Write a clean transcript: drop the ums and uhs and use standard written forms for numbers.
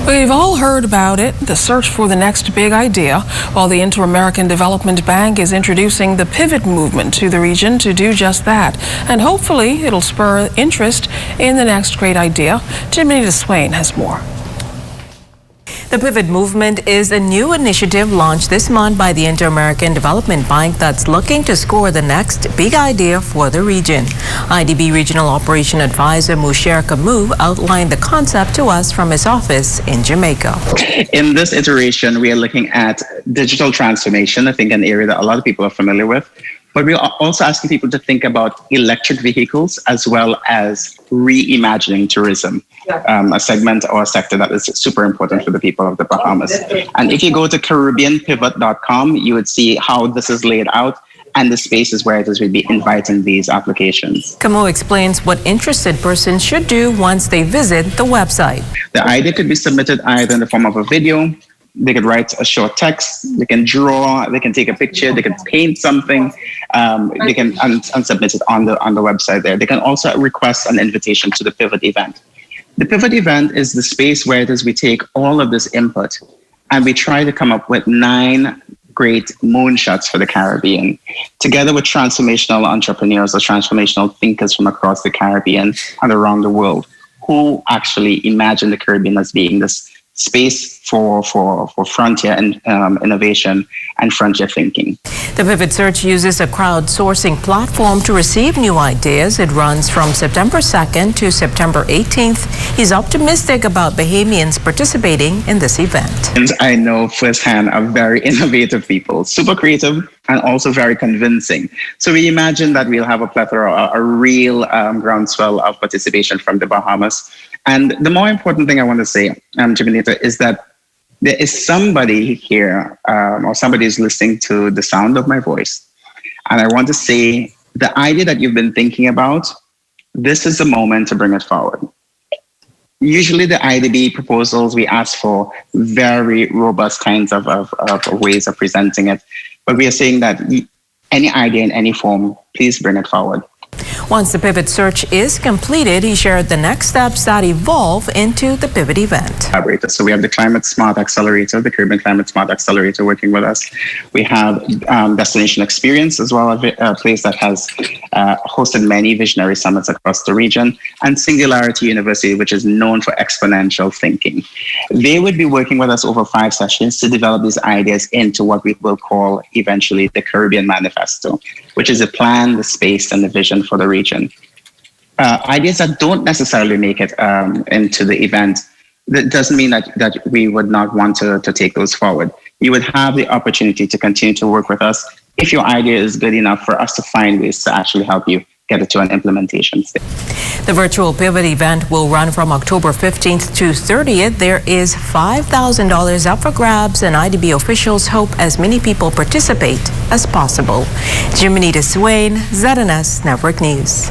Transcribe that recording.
We've all heard about it, the search for the next big idea, while the Inter-American Development Bank is introducing the Pivot movement to the region to do just that. And hopefully it'll spur interest in the next great idea. Jimmy DeSwain has more. The Pivot movement is a new initiative launched this month by the Inter-American Development Bank that's looking to score the next big idea for the region. IDB Regional Operation Advisor Musher Kamu outlined the concept to us from his office in Jamaica. In this iteration, we are looking at digital transformation, I think an area that a lot of people are familiar with. But we're also asking people to think about electric vehicles as well as reimagining tourism, a segment or a sector that is super important for the people of the Bahamas. And if you go to CaribbeanPivot.com, you would see how this is laid out and the spaces where it is we'd be inviting these applications. Kamu explains what interested persons should do once they visit the website. The idea could be submitted either in the form of a video. They could write a short text, they can draw, they can take a picture, they can paint something, they can and submit it on the website there. They can also request an invitation to the Pivot event. The Pivot event is the space where it is we take all of this input and we try to come up with 9 great moonshots for the Caribbean, together with transformational entrepreneurs or transformational thinkers from across the Caribbean and around the world who actually imagine the Caribbean as being this space for frontier and innovation and frontier thinking. The Pivot Search uses a crowdsourcing platform to receive new ideas. It runs from September 2nd to September 18th. He's optimistic about Bahamians participating in this event. And I know firsthand are very innovative people, super creative and also very convincing. So we imagine that we'll have a plethora, a real groundswell of participation from the Bahamas. And the more important thing I want to say, Jimmy, is that there is somebody here or somebody is listening to the sound of my voice. And I want to say the idea that you've been thinking about, this is the moment to bring it forward. Usually the IDB proposals, we ask for very robust kinds of ways of presenting it. But we are saying that any idea in any form, please bring it forward. Once the Pivot Search is completed, he shared the next steps that evolve into the Pivot event. So we have the Climate Smart Accelerator, the Caribbean Climate Smart Accelerator working with us. We have Destination Experience as well, a place that has hosted many visionary summits across the region, and Singularity University, which is known for exponential thinking. They would be working with us over 5 sessions to develop these ideas into what we will call eventually the Caribbean Manifesto, which is the plan, the space, and the vision for the region. Ideas that don't necessarily make it into the event, that doesn't mean that we would not want to take those forward. You would have the opportunity to continue to work with us if your idea is good enough for us to find ways to actually help you get it to an implementation stage. The virtual Pivot event will run from October 15th to 30th. There is $5,000 up for grabs, and IDB officials hope as many people participate as possible. Jimmy DeSwain, ZNS Network News.